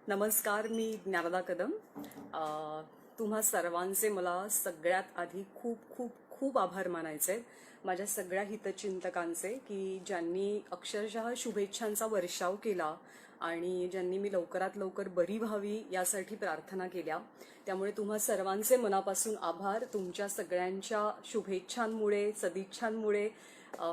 नमस्कार, मी ज्ञानदा कदम. तुम्हा सर्वांचे मला सगळ्यात आधी खूप खूप खूप आभार मानायचे आहेत. माझ्या सगळ्या हितचिंतकांचे की ज्यांनी अक्षरशः शुभेच्छांचा वर्षाव केला आणि ज्यांनी मी लवकरात लवकर बरी व्हावी यासाठी प्रार्थना केल्या. त्यामुळे तुम्हा सर्वांचे मनापासून आभार. तुमच्या सगळ्यांच्या शुभेच्छांमुळे, सदिच्छांमुळे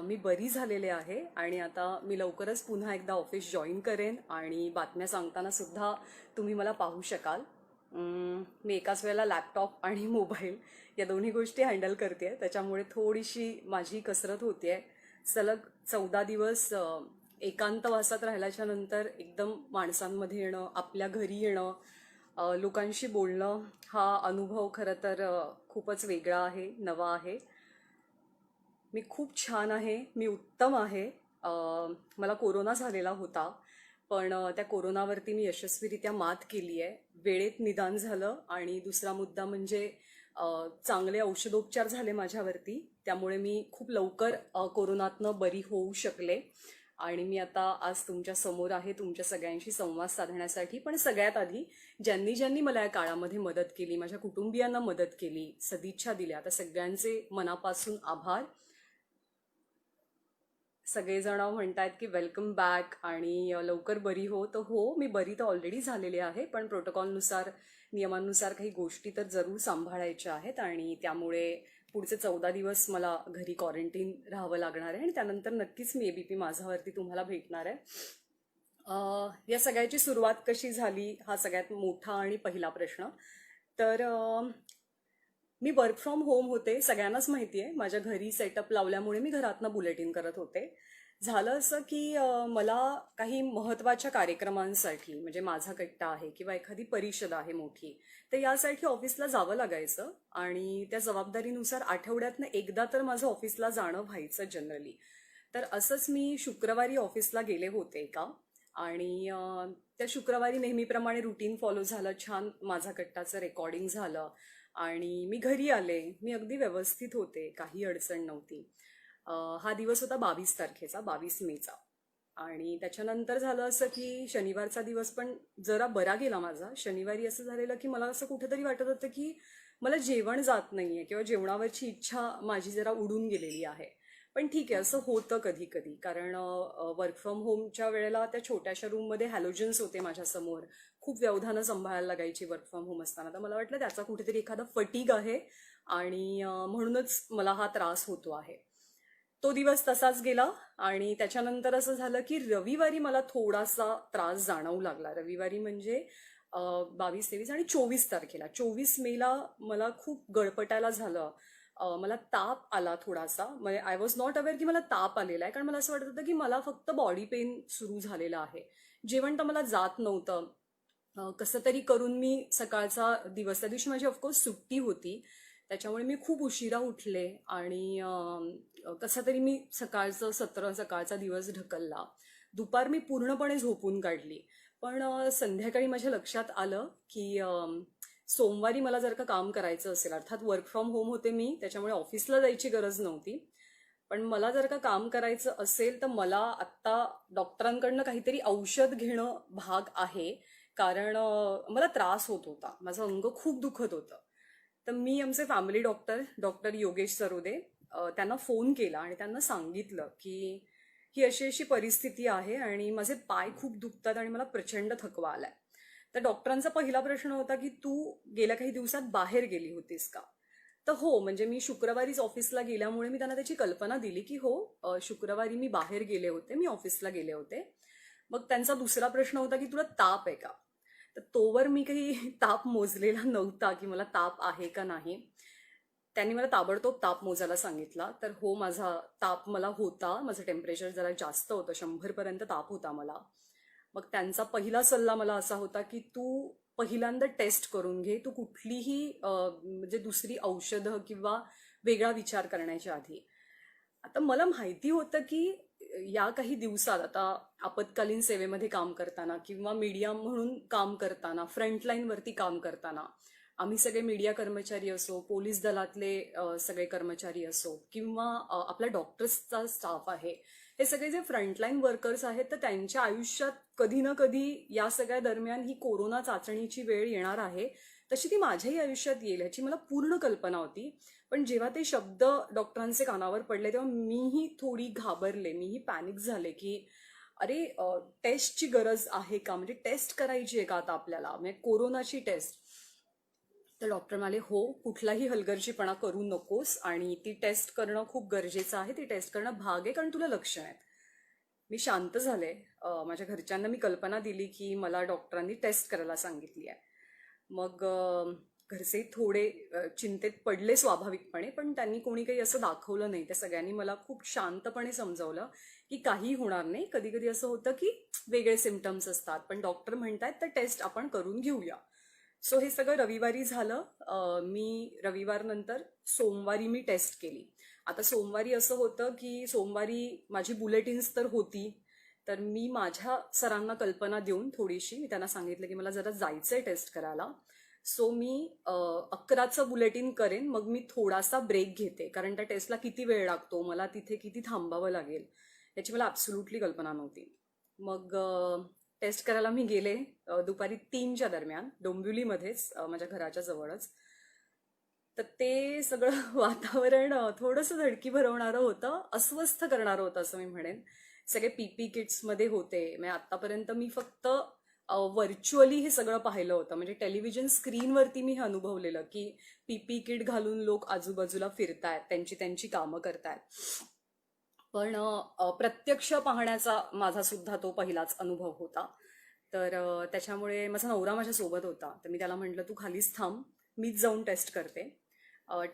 मी बरी झालेले आहे आणि आता मी लवकरच पुन्हा एकदा ऑफिस जॉईन करेन आणि बातम्या सांगताना सुद्धा तुम्ही मला पाहू शकाल. मी एकाच वेळेला लॅपटॉप आणि मोबाईल या दोन्ही गोष्टी हँडल करते, त्याच्यामुळे थोडीशी माझी कसरत होते. सलग 14 दिवस एकांतवासात राहिल्याच्या नंतर एकदम माणसांमध्ये येणं, आपल्या घरी येणं, लोकांशी बोलणं, हा अनुभव खरं तर खूपच वेगळा आहे, नवा आहे. मी खूप छान आहे, मी उत्तम आहे. मला कोरोना झालेला होता, पण त्या कोरोनावरती मी यशस्वीरित्या मात केली आहे. वेळेत निदान झालं आणि दुसरा मुद्दा म्हणजे चांगले औषधोपचार झाले माझ्यावरती, त्यामुळे मी खूप लवकर कोरोनातनं बरी होऊ शकले. आणि मी आता आज तुमच्या समोर आहे तुमच्या सगळ्यांशी संवाद साधण्यासाठी. पण सगळ्यात आधी ज्यांनी ज्यांनी मला या काळामध्ये मदत केली, माझ्या कुटुंबियांना मदत केली, सदिच्छा दिल्या, त्या सगळ्यांचे मनापासून आभार. सगळेजण म्हणतात की वेलकम बॅक आणि लवकर बरी हो. तर हो, मी बरी तर ऑलरेडी झालेली आहे, पण प्रोटोकॉलनुसार, नियमांनुसार काही गोष्टी तर जरूर सांभाळायच्या आहेत आणि त्यामुळे पुढचे 14 दिवस मला घरी क्वारंटीन राहावं लागणार आहे आणि त्यानंतर नक्कीच मी एबीपी माझावरती तुम्हाला भेटणार आहे. या सगळ्याची सुरुवात कशी झाली हा सगळ्यात मोठा आणि पहिला प्रश्न. तर मी वर्क फ्रॉम होम होते, सगळ्यांनाच माहिती आहे. माझ्या घरी सेटअप लावल्यामुळे मी घरातनं बुलेटिन करत होते. झालं असं की मला काही महत्त्वाच्या कार्यक्रमांसाठी, म्हणजे माझा कट्टा आहे किंवा एखादी परिषद आहे मोठी, तर यासाठी ऑफिसला जावं लागायचं आणि त्या जबाबदारीनुसार आठवड्यातनं एकदा तर माझं ऑफिसला जाणं व्हायचं जनरली. तर असंच मी शुक्रवारी ऑफिसला गेले होते का आणि त्या शुक्रवारी नेहमीप्रमाणे रुटीन फॉलो झालं, छान माझा कट्टाचं रेकॉर्डिंग झालं आणि मी घरी आले. मी अगदी व्यवस्थित होते, काही अडचण नव्हती. हा दिवस होता 22 तारखेचा, 22 मेचा. आणि त्याच्यानंतर झालं असं की शनिवारचा दिवस पण जरा बरा गेला माझा. शनिवारी असं झालेलं की मला असं कुठेतरी वाटत होतं की मला जेवण जात नाहीये किंवा जेवणावरची इच्छा माझी जरा उडून गेलेली आहे. पण ठीक आहे, असं होतं कधी कधी, कारण वर्क फ्रॉम होमच्या वेळेला त्या छोट्याशा रूममध्ये हॅलोजन्स होते माझ्यासमोर. खूप व्यवधानं सांभाळायला लागायची वर्क फ्रॉम होम असताना. तर मला वाटलं त्याचा कुठेतरी एखादा फटीग आहे आणि म्हणूनच मला हा त्रास होतो आहे. तो दिवस तसाच गेला आणि त्याच्यानंतर असं झालं की रविवारी मला थोडासा त्रास जाणवू लागला. रविवारी म्हणजे 22, 23 आणि 24 तारखेला, 24 मेला मला खूप गळपटायला झालं. मला ताप आला थोडासा. म्हणजे आय वॉज नॉट अवेअर की मला ताप आलेला आहे, कारण मला असं वाटत होतं की मला फक्त बॉडी पेन सुरू झालेला आहे. जेवण तर मला जात नव्हतं. कसं तरी करून मी सकाळचा दिवस, त्या दिवशी माझी ऑफकोर्स सुट्टी होती, त्याच्यामुळे मी खूप उशिरा उठले आणि कसं तरी मी सकाळचा दिवस ढकलला. दुपार मी पूर्णपणे झोपून काढली. पण संध्याकाळी माझ्या लक्षात आलं की सोमवारी मला जर का काम करायचं असेल, अर्थात वर्क फ्रॉम होम होते मी, त्याच्यामुळे ऑफिसला जायची गरज नव्हती, पण मला जर का काम करायचं असेल तर मला आत्ता डॉक्टरांकडनं काहीतरी औषध घेणं भाग आहे, कारण मला त्रास होत होता, माझं अंग खूप दुखत होतं. तर मी आमचे फॅमिली डॉक्टर योगेश सरोदे, त्यांना फोन केला आणि त्यांना सांगितलं की ही अशी अशी परिस्थिती आहे आणि माझे पाय खूप दुखतात आणि मला प्रचंड थकवा आलाय. तर डॉक्टरांचा पहिला प्रश्न होता की तू गेल्या काही दिवसात बाहेर गेली होतीस का? तर हो, म्हणजे मी शुक्रवारीच ऑफिसला गेल्यामुळे मी त्यांना त्याची कल्पना दिली की हो, शुक्रवारी मी बाहेर गेले होते, मी ऑफिसला गेले होते. मग त्यांचा दुसरा प्रश्न होता की तुला ताप आहे का? तर तोवर मी काही ताप मोजलेला नव्हता की मला ताप आहे का नाही. त्यांनी मला ताबडतोब ताप मोजायला सांगितला. तर हो, माझा ताप मला होता, माझं टेम्परेचर जरा जास्त होतं, 100 पर्यंत ताप होता मला. मग त्यांचा पहिला सल्ला मला असा होता की तू पहिल्यांदा टेस्ट करून घे, तू कुठलीही म्हणजे दुसरी औषधं किंवा वेगळा विचार करण्याच्या आधी. आता मला माहिती होतं की या काही दिवसात आता आपत्कालीन सेवेमध्ये काम करताना किंवा मीडिया म्हणून काम करताना, फ्रंटलाईनवरती काम करताना, आम्ही सगळे मीडिया कर्मचारी असो, पोलीस दलातले सगळे कर्मचारी असो किंवा आपल्या डॉक्टर्सचा स्टाफ आहे, हे सगळे जे फ्रंटलाईन वर्कर्स आहेत तर त्यांच्या आयुष्यात कधी ना कधी या सगळ्या दरम्यान ही कोरोना चाचणीची वेळ येणार आहे. तशी ती माझ्याही आयुष्यात येईल ह्याची मला पूर्ण कल्पना होती. पण जेव्हा ते शब्द डॉक्टरांचे कानावर पडले तेव्हा मीही थोडी घाबरले, मीही पॅनिक झाले की अरे टेस्टची गरज आहे का, म्हणजे टेस्ट करायची आहे का आता आपल्याला, म्हणजे कोरोनाची टेस्ट. तर डॉक्टर म्हणाले हो, कुठलाही हलगर्जीपणा करू नकोस आणि ती टेस्ट करणं खूप गरजेचं आहे, ती टेस्ट करणं भाग आहे कारण तुला लक्षण आहेत. मी शांत झाले. माझ्या घरच्यांना मी कल्पना दिली की मला डॉक्टरांनी टेस्ट करायला सांगितली आहे. मग घरचे थोडे चिंतेत पडले स्वाभाविकपणे, पण त्यांनी कोणी काही असं दाखवलं नाही. त्या सगळ्यांनी मला खूप शांतपणे समजावलं की काही होणार नाही. कधी कधी असं होतं की वेगळे सिम्पटम्स असतात, पण डॉक्टर म्हणतायत तर टेस्ट आपण करून घेऊया. सो हे सगळं रविवारी झालं. मी रविवार नंतर सोमवारी मी टेस्ट केली. आता सोमवारी असं होतं की सोमवारी माझी बुलेटिन्स तर होती, तर मी माझ्या सरांना कल्पना देऊन थोडीशी मी त्यांना सांगितलं की मला जरा जायचंय टेस्ट करायला. सो मी 11चं बुलेटिन करेन, मग मी थोडासा ब्रेक घेते कारण त्या टेस्टला किती वेळ लागतो, मला तिथे किती थांबावं लागेल याची मला ॲब्सोल्युटली कल्पना नव्हती. मग टेस्ट करायला मी गेले दुपारी 3च्या दरम्यान डोंबिवलीमध्येच, माझ्या घराच्या जवळच. तर ते सगळं वातावरण थोडंसं धडकी भरवणारं होतं, अस्वस्थ करणारं होतं असं मी म्हणेन. सगळे पीपी किट्समध्ये होते. म्हणजे आतापर्यंत मी फक्त व्हर्च्युअली हे सगळं पाहिलं होतं, म्हणजे टेलिव्हिजन स्क्रीनवरती मी हे अनुभवलेलं की पीपी किट घालून लोक आजूबाजूला फिरतायत, त्यांची त्यांची कामं करतायत. पण प्रत्यक्ष पाहण्याचा माझा सुद्धा तो पहिलाच अनुभव होता. तर त्याच्यामुळे माझा नवरा माझ्यासोबत होता, तर मी त्याला म्हटलं तू खालीच थांब, मीच जाऊन टेस्ट करते.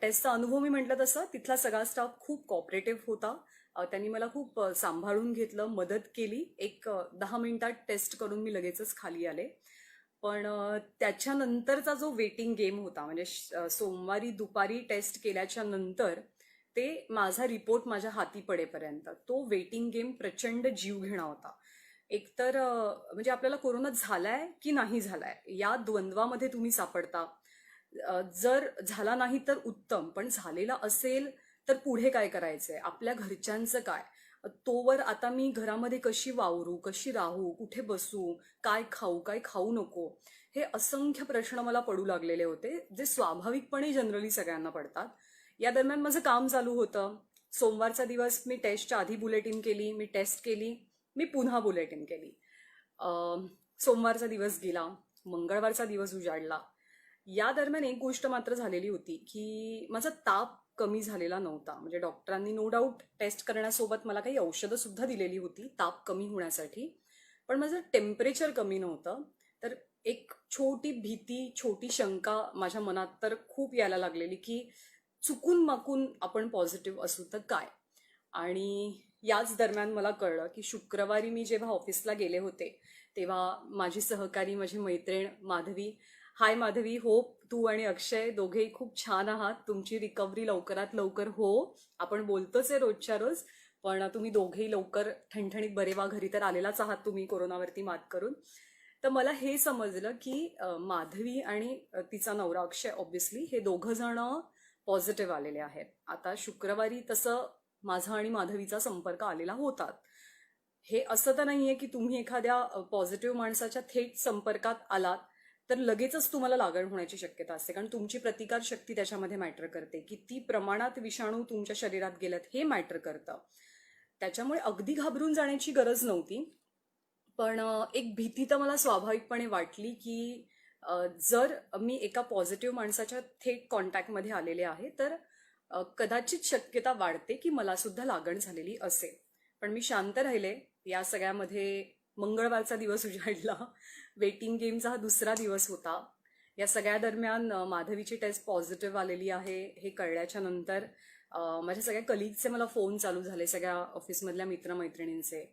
टेस्टचा अनुभव मी म्हटलं तसं तिथला सगळा स्टाफ खूप कॉपरेटिव्ह होता. त्यांनी मला खूप सांभाळून घेतलं, मदत केली. एक 10 मिनिटात टेस्ट करून मी लगेचच खाली आले. पण त्याच्यानंतरचा जो वेटिंग गेम होता, म्हणजे सोमवारी दुपारी टेस्ट केल्याच्या नंतर ते माझा रिपोर्ट माझ्या हाती पडेपर्यंत तो वेटिंग गेम प्रचंड जीवघेणा होता. एकतर म्हणजे आपल्याला कोरोना झालाय की नाही झालाय या द्वंद्वामध्ये तुम्ही सापडता. जर झाला नाही तर उत्तम, पण झालेला असेल तर पुढे काय करायचंय, आपल्या घरच्यांचं काय, तोवर आता मी घरामध्ये कशी वावरू, कशी राहू, कुठे बसू, काय खाऊ, काय खाऊ नको, हे असंख्य प्रश्न मला पडू लागलेले होते, जे स्वाभाविकपणे जनरली सगळ्यांना पडतात. या दरम्यान माझं काम चालू होतं. सोमवारचा दिवस मी टेस्टच्या आधी बुलेटिन केली, मी टेस्ट केली, मी पुन्हा बुलेटिन केली. सोमवारचा दिवस गेला, मंगळवारचा दिवस उजाडला. या दरम्यान एक गोष्ट मात्र झालेली होती की माझा ताप कमी झालेला नव्हता. म्हणजे डॉक्टरांनी नो डाऊट टेस्ट करण्यासोबत मला काही औषधं सुद्धा दिलेली होती ताप कमी होण्यासाठी, पण माझं टेम्परेचर कमी नव्हतं. तर एक छोटी भीती, छोटी शंका माझ्या मनात तर खूप यायला लागलेली की चुकून माकून आपण पॉझिटिव्ह असू तर काय. आणि याच दरम्यान मला कळलं की शुक्रवारी मी जेव्हा ऑफिसला गेले होते तेव्हा माझी सहकारी, माझी मैत्रीण माधवी, हाय माधवी, होप तू आणि अक्षय दोघेही खूप छान आहात, तुमची रिकव्हरी लवकरात लवकर हो. आपण बोलतोच आहे रोजच्या रोज, पण तुम्ही दोघेही लवकर ठणठणीत बरे व्हा, घरी तर आलेलाच आहात तुम्ही कोरोनावरती मात करून. तर मला हे समजलं की माधवी आणि तिचा नवरा अक्षय ऑब्व्हियसली हे दोघं जण पॉझिटिव्ह आलेले आहेत. आता शुक्रवारी तसं माझा आणि माधवीचा संपर्क आलेला होता. हे असं तर नाहीये की तुम्ही एखाद्या पॉझिटिव्ह माणसाच्या थेट संपर्कात आलात तर लगेचच तुम्हाला लागण होण्याची शक्यता असते, कारण तुमची प्रतिकारशक्ती त्याच्यामध्ये मॅटर करते. किती प्रमाणात विषाणू तुमच्या शरीरात गेल्यात हे मॅटर करतं. त्याच्यामुळे अगदी घाबरून जाण्याची गरज नव्हती. पण एक भीती तर मला स्वाभाविकपणे वाटली की जर मी एका पॉझिटिव्ह माणसाच्या थेट कॉन्टॅक्टमध्ये आलेले आहे तर कदाचित शक्यता वाढते की मला सुद्धा लागण झालेली असेल. पण मी शांत राहिले. या सगळ्यामध्ये मंगळवारचा दिवस उजाडला. वेटिंग गेमचा हा दुसरा दिवस होता. या सगळ्या दरम्यान माधवीची टेस्ट पॉझिटिव्ह आलेली आहे हे कळल्याच्या नंतर माझ्या सगळ्या कलिगचे मला फोन चालू झाले, सगळ्या ऑफिसमधल्या मित्रमैत्रिणींचे.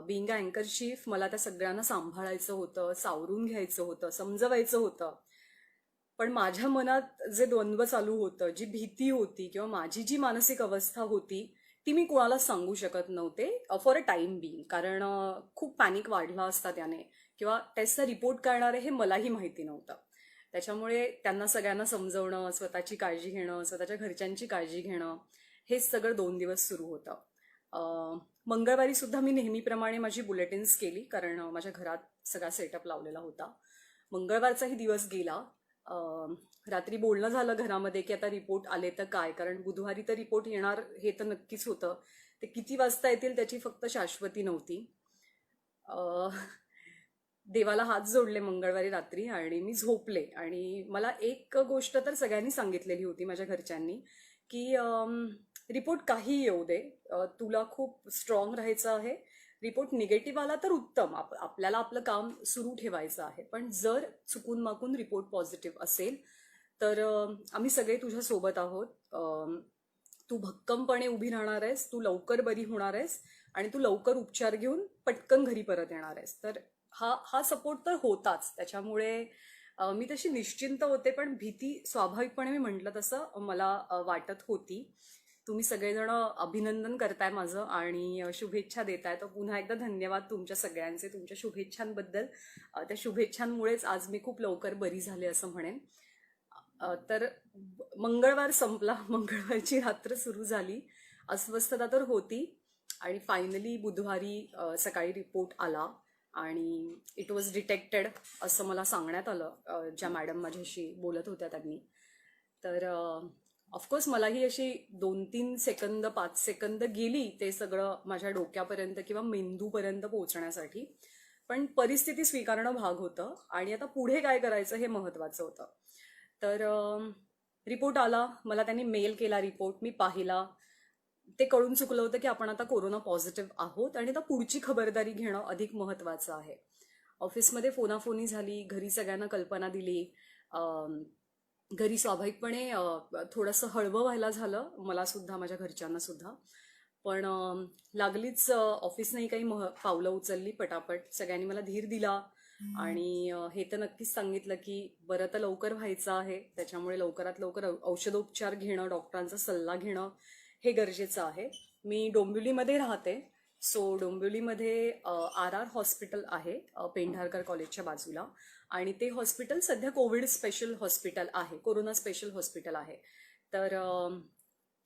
बिंग अ अँकर चीफ मला त्या सगळ्यांना सांभाळायचं होतं, सावरून घ्यायचं होतं, समजवायचं होतं. पण माझ्या मनात जे द्वंद्व चालू होतं, जी भीती होती किंवा माझी जी मानसिक अवस्था होती ती मी कोणालाच सांगू शकत नव्हते फॉर अ टाइम बिंग, कारण खूप पॅनिक वाढला असता त्याने, किंवा टेस्टचा रिपोर्ट करणार आहे हे मलाही माहिती नव्हतं. त्याच्यामुळे त्यांना सगळ्यांना समजवणं, स्वतःची काळजी घेणं, स्वतःच्या घरच्यांची काळजी घेणं, हेच सगळं 2 दिवस सुरू होतं. मंगळवारी सुद्धा मी नेहमीप्रमाणे माझी बुलेटिन्स केली, कारण माझ्या घरात सगळा सेटअप लावलेला होता. मंगळवारचाही दिवस गेला. रात्री बोलणं झालं घरामध्ये की आता रिपोर्ट आले तर काय, कारण बुधवारी तर रिपोर्ट येणार हे तर नक्कीच होतं. ते किती वाजता येतील त्याची फक्त शाश्वती नव्हती. देवाला हात जोडले मंगळवारी रात्री आणि मी झोपले. आणि मला एक गोष्ट तर सगळ्यांनी सांगितलेली होती माझ्या घरच्यांनी, की रिपोर्ट काही येऊ दे, तुला खूप स्ट्रॉंग राहायचं आहे. रिपोर्ट निगेटिव्ह आला तर उत्तम, आपल्याला आपलं काम सुरू ठेवायचं आहे. पण जर चुकून माकून रिपोर्ट पॉझिटिव्ह असेल तर आम्ही सगळे तुझ्या सोबत आहोत. तू भक्कमपणे उभी राहणार आहेस, तू लवकर बरी होणार आहेस आणि तू लवकर उपचार घेऊन पटकन घरी परत येणार आहेस. तर हा सपोर्ट तर होताच. त्याच्यामुळे मी तशी निश्चिंत होते, पण भीती स्वाभाविकपणे मी म्हटलं तसं मला वाटत होती. तुम्ही सगळेजण अभिनंदन करताय माझं आणि शुभेच्छा देताय, तर पुन्हा एकदा धन्यवाद तुमच्या सगळ्यांचे, तुमच्या शुभेच्छांबद्दल. त्या शुभेच्छांमुळेच आज मी खूप लवकर बरी झाले असं म्हणेन. तर मंगळवार संपला, मंगळवारची रात्र सुरू झाली. अस्वस्थता तर होती आणि फायनली बुधवारी सकाळी रिपोर्ट आला आणि इट वॉज डिटेक्टेड असं मला सांगण्यात आलं ज्या मॅडम माझ्याशी बोलत होत्या त्यांनी. तर ऑफकोर्स मलाही अशी 2-3 सेकंद 5 सेकंद गेली ते सगळं माझ्या डोक्यापर्यंत किंवा मेंदूपर्यंत पोहोचण्यासाठी. पण परिस्थिती स्वीकारणं भाग होतं आणि आता पुढे काय करायचं हे महत्वाचं होतं. तर रिपोर्ट आला, मला त्यांनी मेल केला रिपोर्ट, मी पाहिला. ते कळून चुकलं होतं की आपण आता कोरोना पॉझिटिव्ह आहोत आणि आता पुढची खबरदारी घेणं अधिक महत्वाचं आहे. ऑफिसमध्ये फोनाफोनी झाली, घरी सगळ्यांना कल्पना दिली. घरी स्वाभाविकपणे थोडंसं हळवं व्हायला झालं, मला सुद्धा, माझ्या घरच्यांना सुद्धा. पण लागलीच ऑफिसनेही काही पावलं उचलली पटापट. सगळ्यांनी मला धीर दिला आणि हे तर नक्कीच सांगितलं की बरं तर लवकर व्हायचं आहे, त्याच्यामुळे लवकरात लवकर औषधोपचार घेणं, डॉक्टरांचा सल्ला घेणं हे गरजेचं आहे. मी डोंबिवलीमध्ये राहते. सो डोंबिवलीमध्ये RR हॉस्पिटल आहे पेंढारकर कॉलेजच्या बाजूला, आणि ते हॉस्पिटल सध्या कोविड स्पेशल हॉस्पिटल आहे, कोरोना स्पेशल हॉस्पिटल आहे. तर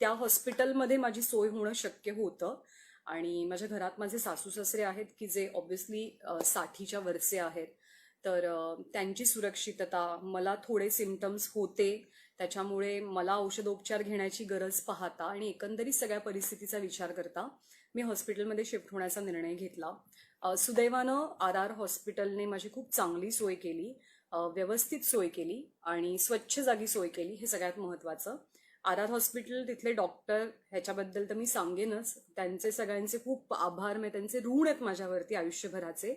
त्या हॉस्पिटलमध्ये माझी सोय होणं शक्य होतं. आणि माझ्या घरात माझे सासू सासरे आहेत की जे ऑब्व्हियसली 60च्या वरचे आहेत. तर त्यांची सुरक्षितता, मला थोडे सिम्पटम्स होते त्याच्यामुळे मला औषधोपचार घेण्याची गरज पाहता आणि एकंदरीत सगळ्या परिस्थितीचा विचार करता मी हॉस्पिटलमध्ये शिफ्ट होण्याचा निर्णय घेतला. सुदैवानं RR हॉस्पिटलने माझी खूप चांगली सोय केली, व्यवस्थित सोय केली आणि स्वच्छ जागी सोय केली, हे सगळ्यात महत्त्वाचं. RR हॉस्पिटल, तिथले डॉक्टर, ह्याच्याबद्दल तर मी सांगेनच. त्यांचे सगळ्यांचे खूप आभार, मी त्यांचे ऋण आहेत माझ्यावरती आयुष्यभराचे,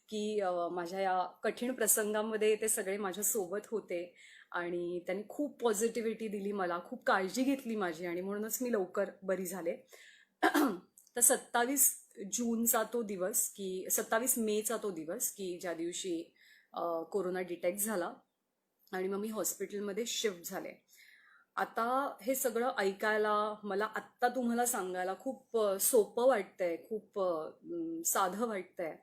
की माझ्या या कठीण प्रसंगामध्ये ते सगळे माझ्यासोबत होते आणि त्यांनी खूप पॉझिटिव्हिटी दिली मला, खूप काळजी घेतली माझी आणि म्हणूनच मी लवकर बरी झाले. तर 27 जूनचा तो दिवस, की 27 मेचा तो दिवस, की ज्या दिवशी कोरोना डिटेक्ट झाला आणि मग मी हॉस्पिटलमध्ये शिफ्ट झाले. आता हे सगळं ऐकायला, मला आत्ता तुम्हाला सांगायला खूप सोपं वाटतंय, खूप साधं वाटतंय,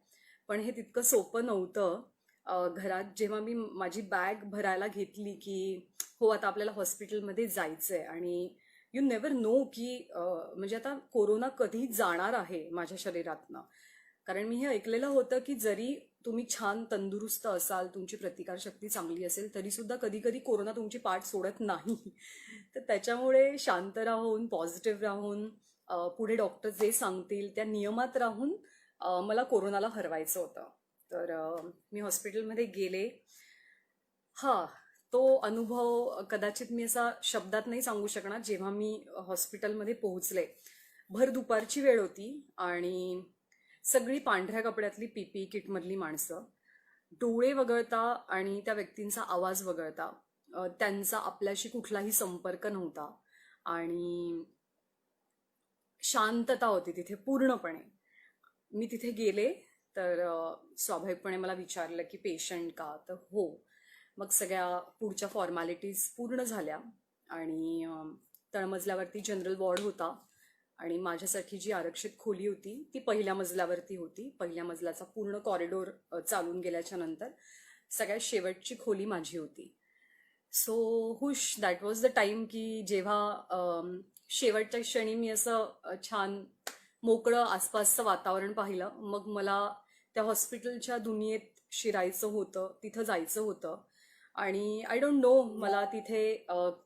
पण हे तितकं सोपं नव्हतं. घरात जेव्हा मी माझी बॅग भरायला घेतली की हो आता आपल्याला हॉस्पिटलमध्ये जायचंय आणि यू नेव्हर नो की म्हणजे आता कोरोना कधी जाणार आहे माझ्या शरीरातनं. कारण मी हे ऐकलेलं होतं की जरी तुम्ही छान तंदुरुस्त असाल, तुमची प्रतिकारशक्ती चांगली असेल, तरी सुद्धा कधी कधी कोरोना तुमची पाठ सोडत नाही. तर त्याच्यामुळे शांत राहून, पॉझिटिव्ह राहून, पुढे डॉक्टर जे सांगतील त्या नियमात राहून मला कोरोनाला हरवायचं होतं. तर मी हॉस्पिटलमध्ये गेले. तो अनुभव कदाचित मी असा शब्दात नाही सांगू शकणार. जेव्हा मी हॉस्पिटलमध्ये पोहोचले, भर दुपारची वेळ होती आणि सगळी पांढऱ्या कपड्यातली PPE किटमधली माणसं, डोळे वगळता आणि त्या व्यक्तींचा आवाज वगळता त्यांचा आपल्याशी कुठलाही संपर्क नव्हता आणि शांतता होती तिथे पूर्णपणे. मी तिथे गेले तर स्वाभाविकपणे मला विचारलं की पेशंट का, तर हो. मग सगळ्या पुढच्या फॉर्मॅलिटीज पूर्ण झाल्या आणि तळमजल्यावरती जनरल वॉर्ड होता आणि माझ्यासाठी जी आरक्षित खोली होती ती पहिल्या मजल्यावरती होती. पहिल्या मजल्याचा पूर्ण कॉरिडोर चालून गेल्याच्या नंतर सगळ्यात शेवटची खोली माझी होती. सो हुश, दॅट वॉज द टाइम की जेव्हा शेवटच्या क्षणी मी असं छान मोकळं आसपासचं वातावरण पाहिलं. मग मला त्या हॉस्पिटलच्या दुनियेत शिरायचं होतं, तिथं जायचं होतं. आणि आय डोंट नो मला तिथे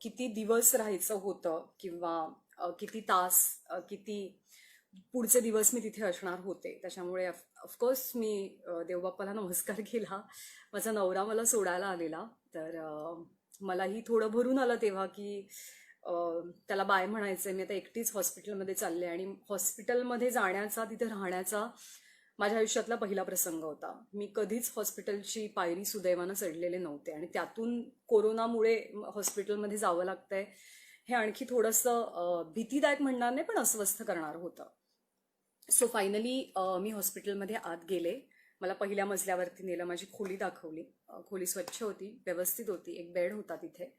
किती दिवस राहायचं होतं किंवा किती तास, किती पुढचे दिवस मी तिथे असणार होते. त्याच्यामुळे ऑफकोर्स मी देवबाप्पाला नमस्कार केला. माझा नवरा मला सोडायला आलेला, तर मलाही थोडं भरून आलं तेव्हा की त्याला बाय म्हणायचंय. मी आता एकटीच हॉस्पिटलमध्ये चालले आणि हॉस्पिटलमध्ये जाण्याचा, तिथे राहण्याचा माझ्या आयुष्यातला पहिला प्रसंग होता. मी कधीच हॉस्पिटलची पायरी सुदैवानं चढलेले नव्हते आणि त्यातून कोरोनामुळे हॉस्पिटलमध्ये जावं लागतंय हे आणखी थोडंसं भीतीदायक म्हणणार नाही, पण अस्वस्थ करणार होतं. सो फायनली मी हॉस्पिटलमध्ये आत गेले. मला पहिल्या मजल्यावरती नेलं, माझी खोली दाखवली. खोली स्वच्छ होती, व्यवस्थित होती. एक बेड होता तिथे,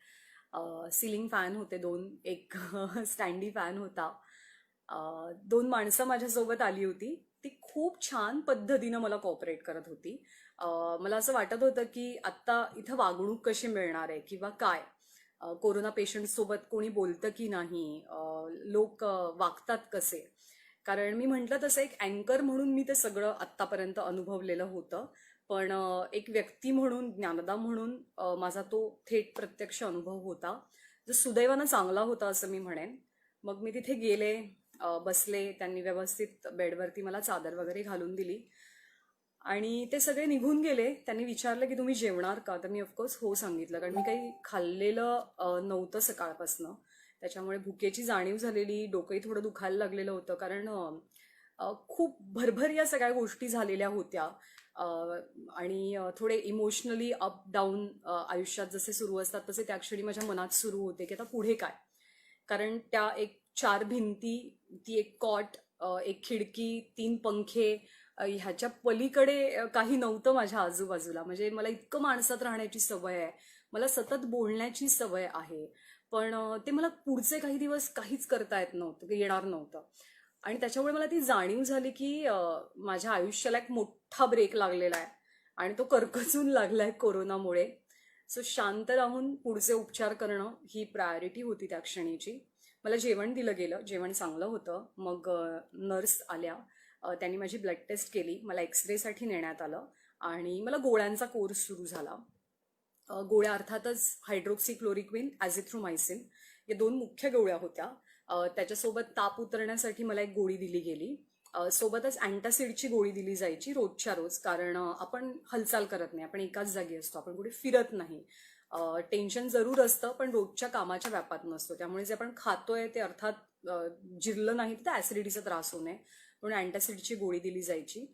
सिलिंग फॅन होते 2, एक स्टँडी फॅन होता. 2 माणसं माझ्यासोबत आली होती. ती खूप छान पद्धतीनं मला कॉपरेट करत होती. मला असं वाटत होतं की आत्ता इथं वागणूक कशी मिळणार आहे किंवा काय, कोरोना पेशंटसोबत कोणी बोलतं की नाही, लोक वागतात कसे. कारण मी म्हटलं तसं एक अँकर म्हणून मी ते सगळं आत्तापर्यंत अनुभवलेलं होतं, पण एक व्यक्ती म्हणून, ज्ञानदा म्हणून माझा तो थेट प्रत्यक्ष अनुभव होता, जो सुदैवानं चांगला होता असं मी म्हणेन. मग मी तिथे गेले, बसले. त्यांनी व्यवस्थित बेडवरती मला चादर वगैरे घालून दिली आणि ते सगळे निघून गेले. त्यांनी विचारलं की तुम्ही जेवणार का, तर मी ऑफकोर्स हो सांगितलं, कारण मी काही खाल्लेलं नव्हतं सकाळपासनं. त्याच्यामुळे भुकेची जाणीव झालेली, डोकंही थोडं दुखायला लागलेलं होतं, कारण खूप भरभर या सगळ्या गोष्टी झालेल्या होत्या. आणि थोडे इमोशनली अप डाऊन आयुष्यात जसे सुरू असतात तसे त्या क्षणी माझ्या मनात सुरू होते की आता पुढे काय. कारण त्या एक 4 भिंती, ती एक कॉट, एक खिडकी, 3 पंखे, ह्याच्या पलीकडे काही नव्हतं माझ्या आजूबाजूला. म्हणजे मला इतकं माणसात राहण्याची सवय आहे, मला सतत बोलण्याची सवय आहे, पण ते मला पुढचे काही दिवस काहीच करता येणार नव्हतं. आणि त्याच्यामुळे मला ती जाणीव झाली की माझ्या आयुष्याला एक मोठा ब्रेक लागलेला आहे आणि तो करकचून लागलाय कोरोनामुळे. सो शांत राहून पुढचे उपचार करणं ही प्रायोरिटी होती त्या क्षणीची. मला जेवण दिलं गेलं, जेवण चांगलं होतं. मग नर्स आल्या, त्यांनी माझी ब्लड टेस्ट केली, मला एक्सरेसाठी नेण्यात आलं आणि मला गोळ्यांचा कोर्स सुरू झाला. गोळ्या अर्थातच हायड्रोक्सिक्लोरोक्विन, ॲझिथ्रोमायसिन या 2 मुख्य गोळ्या होत्या. त्याच्यासोबत ताप उतरण्यासाठी मला एक गोळी दिली गेली. सोबतच अँटासिडची गोळी दिली जायची रोजच्या रोज, कारण आपण हालचाल करत नाही, आपण एकाच जागी असतो, आपण कुठे फिरत नाही. टेन्शन जरूर असतं, पण रोजच्या कामाच्या व्यापात नसतो. त्यामुळे जे आपण खातोय ते अर्थात जिरलं नाही तर ॲसिडिटीचा त्रास होऊ नये म्हणून अँटासिडची गोळी दिली जायची.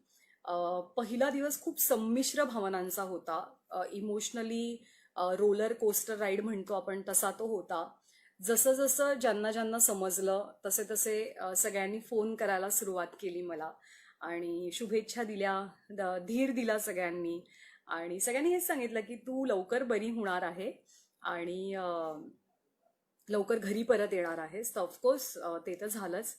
पहिला दिवस खूप संमिश्र भावनांचा होता. इमोशनली रोलर कोस्टर राईड म्हणतो आपण, तसा तो होता. जसं जसं ज्यांना ज्यांना समजलं तसे तसे सगळ्यांनी फोन करायला सुरुवात केली मला आणि शुभेच्छा दिल्या, धीर दिला सगळ्यांनी. आणि सगळ्यांनी हेच सांगितलं की तू लवकर बरी होणार आहे आणि लवकर घरी परत येणार आहेस. तर ऑफकोर्स ते तर झालंच.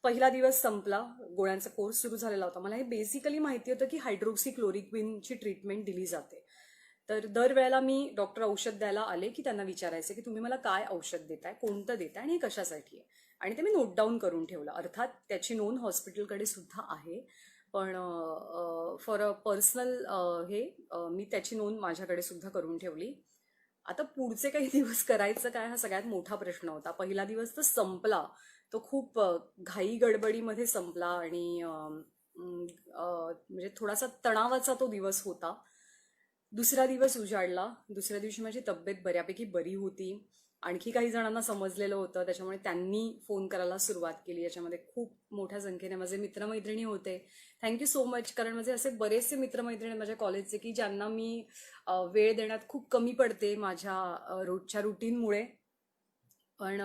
पहिला दिवस संपला, गोळ्यांचा कोर्स सुरू झालेला होता. मला हे बेसिकली माहिती होतं की हायड्रोक्सिक्लोरोक्विनची ट्रीटमेंट दिली जाते. तर दरवेळेला मी डॉक्टर औषध द्यायला आले की त्यांना विचारायचे की तुम्ही मला काय औषध देताय, कोणतं देताय आणि हे कशासाठी आहे. आणि ते मी नोट डाऊन करून ठेवलं. अर्थात त्याची नोंद हॉस्पिटलकडे सुद्धा आहे, पण फॉर अ पर्सनल मी त्याची नोंद माझ्याकडे सुद्धा करून ठेवली. आता पुढचे काही दिवस करायचं काय हा सगळ्यात मोठा प्रश्न होता. पहिला दिवस तर संपला, तो खूप घाई गडबडीमध्ये संपला आणि म्हणजे थोडासा तणावाचा तो दिवस होता. दुसरा दिवस उजाडला. दुसऱ्या दिवशी माझी तब्येत बऱ्यापैकी बरी होती. आणखी काही जणांना समजलेलं होतं, त्याच्यामुळे त्यांनी फोन करायला सुरुवात केली. याच्यामध्ये खूप मोठ्या संख्येने माझे मित्रमैत्रिणी होते. थँक्यू सो मच, कारण माझे असे बरेचसे मित्रमैत्रिणी माझ्या कॉलेजचे की ज्यांना मी वेळ देण्यात खूप कमी पडते माझ्या रोजच्या रुटीनमुळे. पण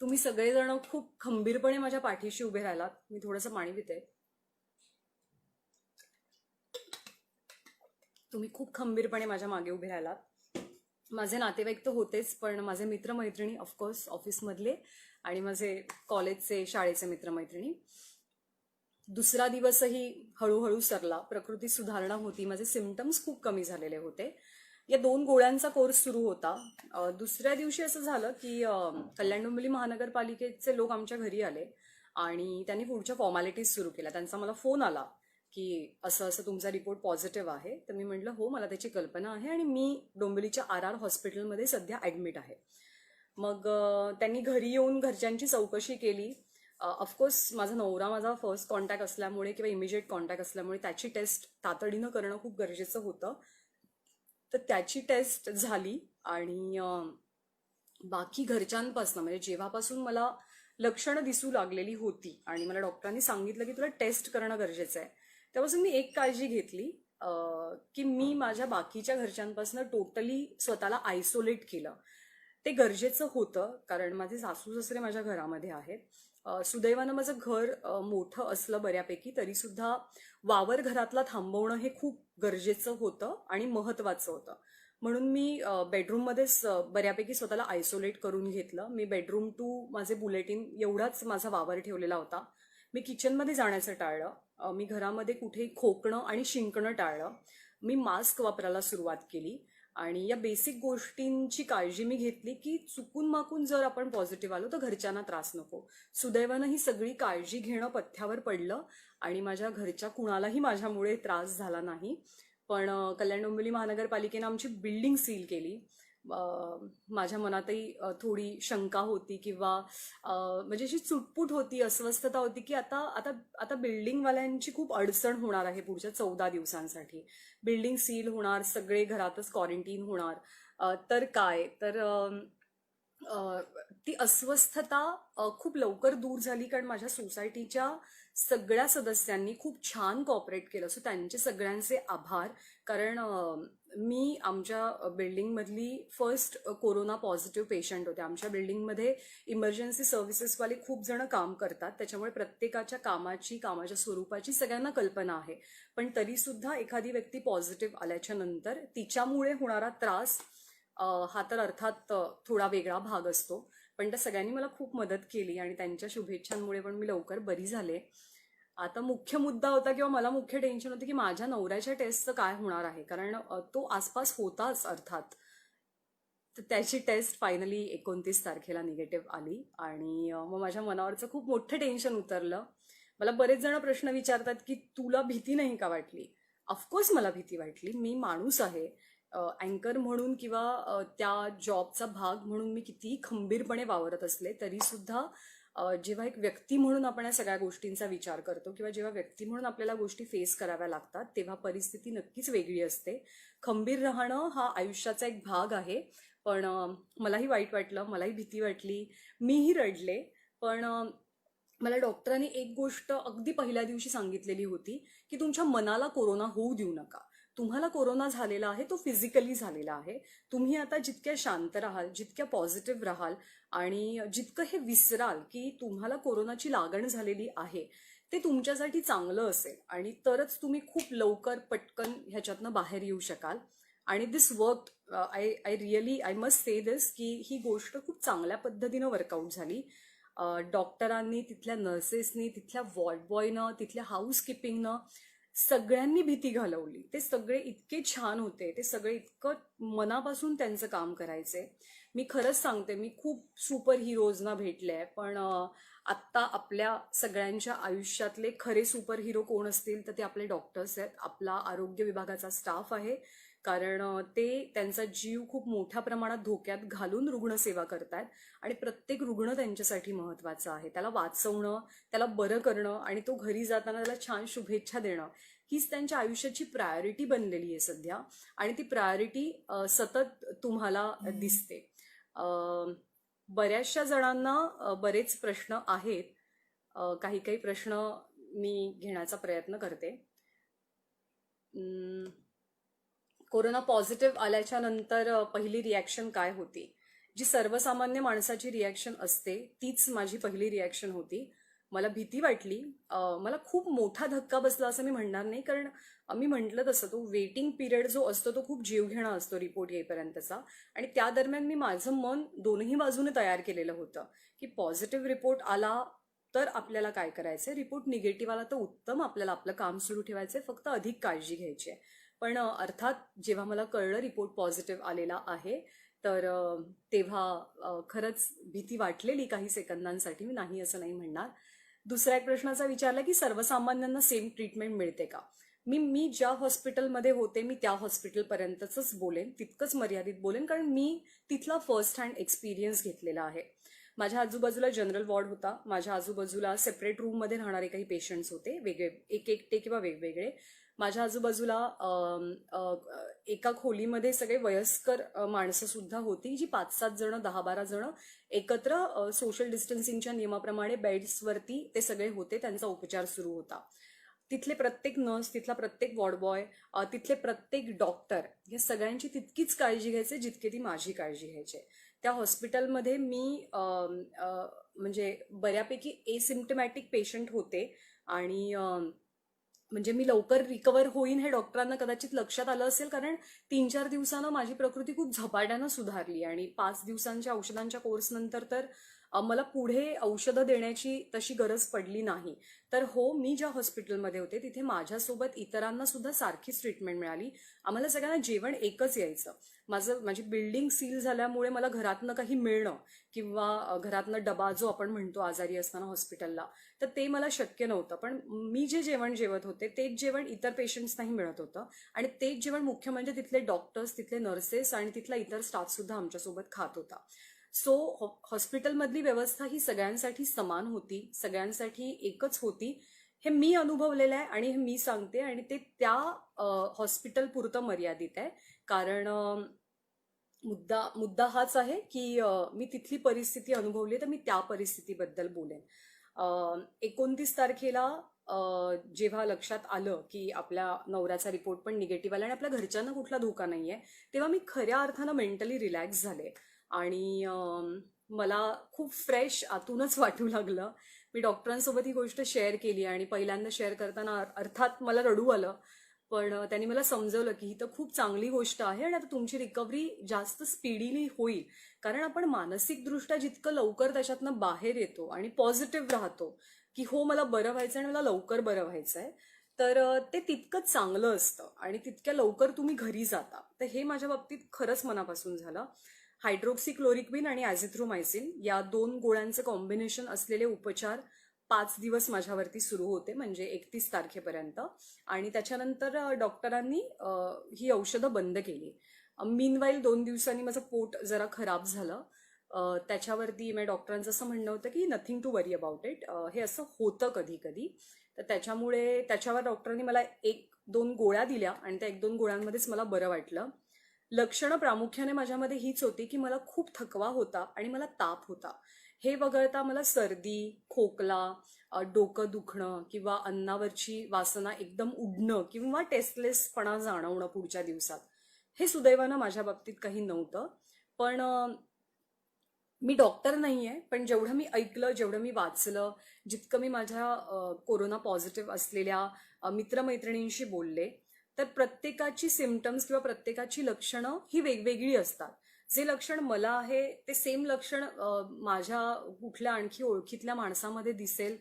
तुम्ही सगळेजण खूप खंबीरपणे माझ्या पाठीशी उभे राहिलात. मी थोडंसं पाणी पिते. तुम्ही खूप खंबीरपणे माझ्या मागे उभे राहिलात. माझे नातेवाईक तर होतेच, पण माझे मित्रमैत्रिणी ऑफकोर्स ऑफिसमधले आणि माझे कॉलेजचे, शाळेचे मित्रमैत्रिणी. दुसरा दिवसही हळूहळू सरला, प्रकृती सुधारणा होती, माझे सिम्पटम्स खूप कमी झालेले होते. या 2 गोळ्यांचा कोर्स सुरू होता. दुसऱ्या दिवशी असं झालं की कल्याण डोंबिवली महानगरपालिकेचे लोक आमच्या घरी आले आणि त्यांनी पुढच्या फॉर्मॅलिटीज सुरू केल्या. त्यांचा मला फोन आला की असं असं तुमचा रिपोर्ट पॉझिटिव्ह आहे. तर मी म्हटलं हो, मला त्याची कल्पना आहे आणि मी डोंबिवलीच्या RR हॉस्पिटलमध्ये सध्या ॲडमिट आहे. मग त्यांनी घरी येऊन घरच्यांची चौकशी केली. ऑफकोर्स माझा नवरा माझा फर्स्ट कॉन्टॅक्ट असल्यामुळे किंवा इमिजिएट कॉन्टॅक्ट असल्यामुळे त्याची टेस्ट तातडीनं करणं खूप गरजेचं होतं. तर त्याची टेस्ट झाली आणि बाकी घरच्यांपासून म्हणजे जेव्हापासून मला लक्षणं दिसू लागलेली होती आणि मला डॉक्टरांनी सांगितलं की तुला टेस्ट करणं गरजेचं आहे, तेव्हापासून मी एक काळजी घेतली की मी माझ्या बाकीच्या घरच्यांपासून टोटली स्वतःला आयसोलेट केलं. ते गरजेचं होतं कारण माझे सासू सासरे माझ्या घरामध्ये आहेत. सुदैवानं माझं घर मोठं असलं बऱ्यापैकी, तरी सुद्धा वावर घरातला थांबवणं हे खूप गरजेचं होतं आणि महत्त्वाचं होतं. म्हणून मी बेडरूममध्येच बऱ्यापैकी स्वतःला आयसोलेट करून घेतलं. मी बेडरूम टू माझे बुलेटिन एवढाच माझा वावर ठेवलेला होता. मी किचनमध्ये जाण्याचं टाळलं. मी घरामध्ये कुठेही खोकणं आणि शिंकणं टाळलं. मी मास्क वापरायला सुरुवात केली आणि या बेसिक गोष्टींची काळजी मी घेतली की चुकून माकून जर आपण पॉझिटिव्ह आलो तर घरच्यांना त्रास नको. सुदैवानं ही सगळी काळजी घेणं पथ्यावर पडलं आणि माझ्या घरच्या कुणालाही माझ्यामुळे त्रास झाला नाही. पण कल्याण डोंबिवली महानगरपालिकेनं आमची बिल्डिंग सील केली. माझ्या मनातही थोडी शंका होती किंवा म्हणजे अशी चुटपुट होती, अस्वस्थता होती की आता आता आता बिल्डिंगवाल्यांची खूप अडचण होणार आहे पुढच्या 14 दिवसांसाठी. बिल्डिंग सील होणार, सगळे घरातच क्वारंटीन होणार. तर काय तर ती अस्वस्थता खूप लवकर दूर झाली कारण माझ्या सोसायटीच्या सगळ्या सदस्यांनी खूप छान कॉपरेट केलं. सो त्यांचे सगळ्यांचे आभार. कारण मी आमच्या बिल्डिंगमधली फर्स्ट कोरोना पॉझिटिव्ह पेशंट होते. आमच्या बिल्डिंगमध्ये इमर्जन्सी सर्व्हिसेसवाले खूप जण काम करतात, त्याच्यामुळे प्रत्येकाच्या कामाच्या स्वरूपाची सगळ्यांना कल्पना आहे. पण तरीसुद्धा एखादी व्यक्ती पॉझिटिव्ह आल्याच्या नंतर तिच्यामुळे होणारा त्रास हा तर अर्थात थोडा वेगळा भाग असतो. पण त्या सगळ्यांनी मला खूप मदत केली आणि त्यांच्या शुभेच्छांमुळे पण मी लवकर बरी झाले. आता मुख्य मुद्दा होता किंवा मला मुख्य टेन्शन होतं की माझ्या नवऱ्याच्या टेस्टचं काय होणार आहे, कारण तो आसपास होताच अर्थात. तर त्याची टेस्ट फायनली 29 तारखेला निगेटिव्ह आली आणि मग माझ्या मनावरचं खूप मोठं टेन्शन उतरलं. मला बरेच जण प्रश्न विचारतात की तुला भीती नाही का वाटली? ऑफकोर्स मला भीती वाटली. मी माणूस आहे. अँकर म्हणून किंवा त्या जॉबचा भाग म्हणून मी कितीही खंबीरपणे वावरत असले तरी सुद्धा जेव्हा एक व्यक्ती म्हणून आपण या सगळ्या गोष्टींचा विचार करतो किंवा जेव्हा व्यक्ती म्हणून आपल्याला गोष्टी फेस कराव्या लागतात तेव्हा परिस्थिती नक्कीच वेगळी असते. खंबीर राहणं हा आयुष्याचा एक भाग आहे. पण मलाही वाईट वाटलं, मलाही भीती वाटली, मीही रडले. पण मला डॉक्टरांनी एक गोष्ट अगदी पहिल्या दिवशी सांगितलेली होती की तुमच्या मनाला कोरोना होऊ देऊ नका. तुम्हाला कोरोना झालेला आहे, तो फिजिकली झालेला आहे. तुम्ही आता जितक्या शांत राहाल, जितक्या पॉझिटिव्ह राहाल आणि जितकं हे विसराल की तुम्हाला कोरोनाची लागण झालेली आहे, ते तुमच्यासाठी चांगलं असेल आणि तरच तुम्ही खूप लवकर पटकन ह्याच्यातनं बाहेर येऊ शकाल. आणि दिस वर्क. आय मस्ट से दिस की ही गोष्ट खूप चांगल्या पद्धतीनं वर्कआउट झाली. डॉक्टरांनी, तिथल्या नर्सेसनी, तिथल्या वॉर्ड बॉयनं, तिथल्या हाऊसकीपिंगनं सगळ्यांनी भीती घालवली. ते सगळे इतके छान होते, ते सगळे इतकं मनापासून त्यांचं काम करायचे. मी खरंच सांगते, मी खूप सुपर हिरोजना भेटले, पण आत्ता आपल्या सगळ्यांच्या आयुष्यातले खरे सुपर हिरो कोण असतील तर ते आपले डॉक्टर्स आहेत, आपला आरोग्य विभागाचा स्टाफ आहे. कारण ते त्यांचा जीव खूप मोठ्या प्रमाणात धोक्यात घालून रुग्णसेवा करतायत आणि प्रत्येक रुग्ण त्यांच्यासाठी महत्वाचा आहे. त्याला वाचवणं, त्याला बरं करणं आणि तो घरी जाताना त्याला छान शुभेच्छा देणं हीच त्यांच्या आयुष्याची प्रायोरिटी बनलेली आहे सध्या. आणि ती प्रायोरिटी सतत तुम्हाला दिसते. बऱ्याचशा जणांना बरेच प्रश्न आहेत. काही काही प्रश्न मी घेण्याचा प्रयत्न करते. कोरोना पॉझिटिव्ह आल्याच्या नंतर पहिली रिॲक्शन काय होती? जी सर्वसामान्य माणसाची रिॲक्शन असते तीच माझी पहिली रिॲक्शन होती. मला भीती वाटली. मला खूप मोठा धक्का बसला असं मी म्हणणार नाही, कारण मी म्हटलं तसं तो वेटिंग पिरियड जो असतो तो खूप जीवघेणा असतो रिपोर्ट येईपर्यंतचा. आणि त्या दरम्यान मी माझं मन दोनही बाजूने तयार केलेलं होतं की पॉझिटिव्ह रिपोर्ट आला तर आपल्याला काय करायचंय, रिपोर्ट निगेटिव्ह आला तर उत्तम, आपल्याला आपलं काम सुरू ठेवायचंय, फक्त अधिक काळजी घ्यायची आहे. पण अर्थात जेव्हा मला कळलं रिपोर्ट पॉझिटिव्ह आलेला आहे तर तेव्हा खरंच भीती वाटलेली काही सेकंदांसाठी, मी नाही असं नाही म्हणणार. दुसऱ्या एक प्रश्नाचा विचारला की सर्वसामान्यांना सेम ट्रीटमेंट मिळते का. मी मी ज्या हॉस्पिटलमध्ये होते मी त्या हॉस्पिटलपर्यंतच बोलेन, तितकंच मर्यादित बोलेन, कारण मी तिथला फर्स्ट हँड एक्सपिरियन्स घेतलेला आहे. माझ्या आजूबाजूला जनरल वॉर्ड होता, माझ्या आजूबाजूला सेपरेट रूममध्ये राहणारे काही पेशंट्स होते, वेगळे एक एकटे किंवा वेगवेगळे. माझ्या आजूबाजूला एका खोलीमध्ये सगळे वयस्कर माणसं सुद्धा होती, जी 5-7 जण 10-12 जण एकत्र सोशल डिस्टन्सिंगच्या नियमाप्रमाणे बेड्सवरती ते सगळे होते, त्यांचा उपचार सुरू होता. तिथले प्रत्येक नर्स, तिथला प्रत्येक वॉर्ड बॉय, तिथले प्रत्येक डॉक्टर या सगळ्यांची तितकीच काळजी घ्यायचे जितकी ती माझी काळजी घ्यायचे. त्या हॉस्पिटलमध्ये मी म्हणजे बऱ्यापैकी एसिम्प्टमॅटिक पेशंट होते आणि म्हणजे मी लवकर रिकवर होईन हे डॉक्टरांना कदाचित लक्षात आलं असेल, कारण 3-4 दिवसानं माझी प्रकृती खूप झपाट्यानं सुधारली आणि 5 दिवसांच्या औषधांच्या कोर्सनंतर तर मला पुढे औषधं देण्याची तशी गरज पडली नाही. तर हो, मी ज्या हॉस्पिटलमध्ये होते तिथे माझ्यासोबत इतरांना सुद्धा सारखीच ट्रीटमेंट मिळाली. आम्हाला सगळ्यांना जेवण एकच यायचं. माझी बिल्डिंग सील झाल्यामुळे मला घरातनं काही मिळणं किंवा घरातनं डबा जो आपण म्हणतो आजारी असताना हॉस्पिटलला, तर ते मला शक्य नव्हतं. पण मी जे जेवण जेवत होते तेच जेवण इतर पेशंट्सनाही मिळत होतं आणि तेच जेवण मुख्य म्हणजे तिथले डॉक्टर्स, तिथले नर्सेस आणि तिथला इतर स्टाफ सुद्धा आमच्यासोबत खात होता. सो हॉस्पिटलमधली व्यवस्था ही सगळ्यांसाठी समान होती, सगळ्यांसाठी एकच होती. हे मी अनुभवलेलं आहे आणि हे मी सांगते आणि ते त्या हॉस्पिटल पुरतं मर्यादित आहे. कारण मुद्दा हाच आहे की मी तिथली परिस्थिती अनुभवली, तर मी त्या परिस्थितीबद्दल बोलेन. 29 तारखेला जेव्हा लक्षात आलं की आपल्या नवऱ्याचा रिपोर्ट पण निगेटिव्ह आला आणि आपल्या घरच्यांना कुठला धोका नाहीये, तेव्हा मी खऱ्या अर्थानं मेंटली रिलॅक्स झाले आणि मला खूप फ्रेश आतूनच वाटू लागलं. मी डॉक्टरांसोबत ही गोष्ट शेअर केली आणि पहिल्यांदा शेअर करताना अर्थात मला रडू आलं, पण त्यांनी मला समजवलं की ही तर खूप चांगली गोष्ट आहे आणि आता तुमची रिकव्हरी जास्त स्पीडीली होईल, कारण आपण मानसिकदृष्ट्या जितकं लवकर त्याच्यातनं बाहेर येतो आणि पॉझिटिव्ह राहतो की हो मला बरं व्हायचं आणि मला लवकर बरं व्हायचंय, तर ते तितकंच चांगलं असतं आणि तितक्या लवकर तुम्ही घरी जाता. तर हे माझ्या बाबतीत खरंच मनापासून झालं. हायड्रोक्सिक्लोरोक्विन आणि ॲझिथ्रोमायसिन या 2 गोळ्यांचं कॉम्बिनेशन असलेले उपचार 5 दिवस माझ्यावरती सुरू होते, म्हणजे 31 तारखेपर्यंत. आणि त्याच्यानंतर डॉक्टरांनी ही औषधं बंद केली. मीनवाईल 2 दिवसांनी माझं पोट जरा खराब झालं. त्याच्यावरती डॉक्टरांचं असं म्हणणं होतं की nothing to worry about it, हे असं होतं कधी कधी. तर त्याच्यावर डॉक्टरांनी मला 1-2 गोळ्या दिल्या आणि त्या 1-2 गोळ्यांमध्येच मला बरं वाटलं. लक्षणं प्रामुख्याने माझ्यामध्ये हीच होती की मला खूप थकवा होता आणि मला ताप होता. हे वगळता मला सर्दी, खोकला, डोकं दुखणं किंवा अन्नावरची वासना एकदम उडणं किंवा टेस्टलेसपणा जाणवणं पुढच्या दिवसात, हे सुदैवानं माझ्या बाबतीत काही नव्हतं. पण मी डॉक्टर नाहीये, पण जेवढं मी ऐकलं, जेवढं मी वाचलं, जितकं मी माझ्या कोरोना पॉझिटिव्ह असलेल्या मित्रमैत्रिणींशी बोलले, तर प्रत्येकाची सिम्पटम्स किंवा प्रत्येकाची लक्षणं ही वेगवेगळी असतात. जे लक्षण मला आहे ते सेम लक्षण माझ्या कुठल्या आणखी ओळखीतल्या माणसामध्ये दिसेल,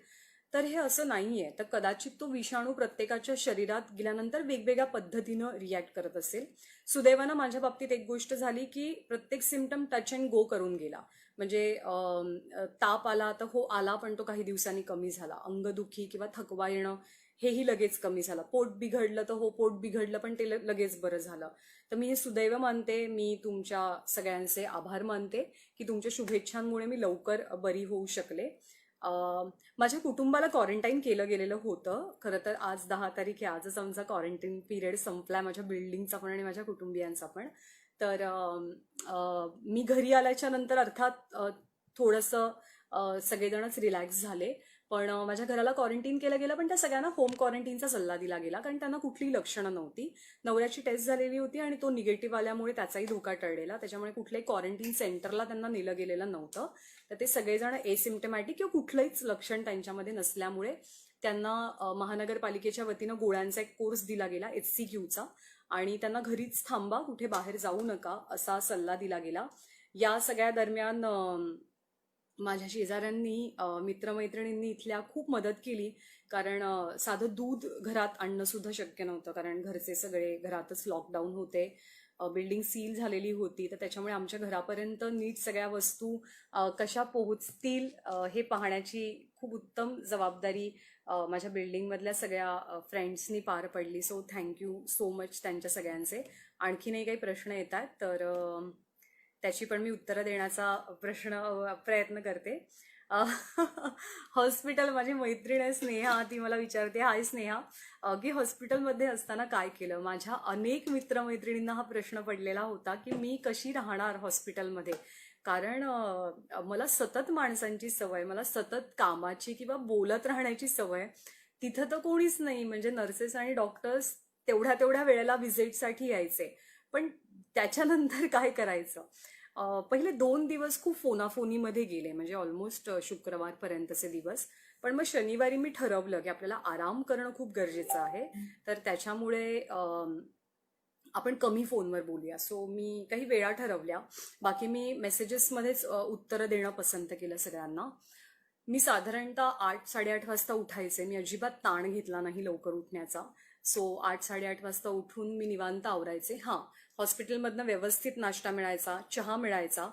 तर हे असं नाहीये. तर कदाचित तो विषाणू प्रत्येकाच्या शरीरात गेल्यानंतर वेगवेगळ्या पद्धतीनं रिॲक्ट करत असेल. सुदैवानं माझ्या बाबतीत एक गोष्ट झाली की प्रत्येक सिम्पटम टच अँड गो करून गेला. म्हणजे ताप आला तर हो आला, पण तो काही दिवसांनी कमी झाला. अंगदुखी किंवा थकवा येणं हेही लगेच कमी झालं. पोट बिघडलं तर हो पोट बिघडलं, पण ते लगेच बरं झालं. तर मी हे सुदैव मानते. मी तुमच्या सगळ्यांचे आभार मानते की तुमच्या शुभेच्छांमुळे मी लवकर बरी होऊ शकले. माझ्या कुटुंबाला क्वारंटाईन केलं गेलेलं होतं. खरं तर आज 10 तारीख आहे, आजच आमचा क्वारंटाईन पिरियड संपलाय, माझ्या बिल्डिंगचा पण आणि माझ्या कुटुंबियांचा पण. तर मी घरी आल्याच्या नंतर अर्थात थोडंसं सगळेजणच रिलॅक्स झाले, पण माझ्या घराला क्वारंटाईन केलं गेलं, पण त्या सगळ्यांना होम क्वारंटाईनचा सल्ला दिला गेला, कारण त्यांना कुठलीही लक्षणं नव्हती. नवऱ्याची टेस्ट झालेली होती आणि तो निगेटिव्ह आल्यामुळे त्याचाही धोका टळलेला, त्याच्यामुळे कुठल्याही क्वारंटाईन सेंटरला त्यांना नेलं गेलेलं नव्हतं. तर ते सगळेजण एसिम्प्टमॅटिक किंवा कुठलंहीच लक्षण त्यांच्यामध्ये नसल्यामुळे त्यांना महानगरपालिकेच्या वतीनं गोळ्यांचा एक कोर्स दिला गेला, HCQचा, आणि त्यांना घरीच थांबा, कुठे बाहेर जाऊ नका, असा सल्ला दिला गेला. या सगळ्या दरम्यान माझ्या शेजाऱ्यांनी, मित्रमैत्रिणींनी इथल्या खूप मदत केली, कारण साधं दूध घरात आणणं सुद्धा शक्य नव्हतं, कारण घरचे सगळे घरातच लॉकडाऊन होते, बिल्डिंग सील झालेली होती. तर त्याच्यामुळे आमच्या घरापर्यंत नीट सगळ्या वस्तू कशा पोहोचतील हे पाहण्याची खूप उत्तम जबाबदारी माझ्या बिल्डिंगमधल्या सगळ्या फ्रेंड्सनी पार पडली. सो थँक्यू सो मच त्यांच्या सगळ्यांचे. आणखीनही काही प्रश्न येत आहेत तर त्याची पण मी उत्तरं देण्याचा प्रयत्न करते. अ, हॉस्पिटल, माझी मैत्रीण आहे स्नेहा, ती मला विचारते, हाय स्नेहा, की हॉस्पिटलमध्ये असताना काय केलं. माझ्या अनेक मित्रमैत्रिणींना हा प्रश्न पडलेला होता की मी कशी राहणार हॉस्पिटलमध्ये. कारण मला सतत माणसांची सवय, मला सतत कामाची किंवा बोलत राहण्याची सवय. तिथं तर कोणीच नाही, म्हणजे नर्सेस आणि डॉक्टर्स तेवढ्या तेवढ्या वेळेला व्हिजिटसाठी यायचे. पण त्याच्यानंतर काय करायचं. पहिले 2 दिवस खूप फोनाफोनीमध्ये गेले, म्हणजे ऑलमोस्ट शुक्रवारपर्यंतचे दिवस. पण मग शनिवारी मी ठरवलं की आपल्याला आराम करणं खूप गरजेचं आहे. तर त्याच्यामुळे आपण कमी फोनवर बोलूया. सो मी काही वेळा ठरवल्या. बाकी मी मेसेजेसमध्येच उत्तरं देणं पसंत केलं सगळ्यांना. मी साधारणतः 8-8:30 वाजता उठायचे. मी अजिबात ताण घेतला नाही लवकर उठण्याचा. सो 8-8:30 वाजता उठून मी निवांत आवरायचे. हां, हॉस्पिटलमधनं व्यवस्थित नाश्ता मिळायचा, चहा मिळायचा,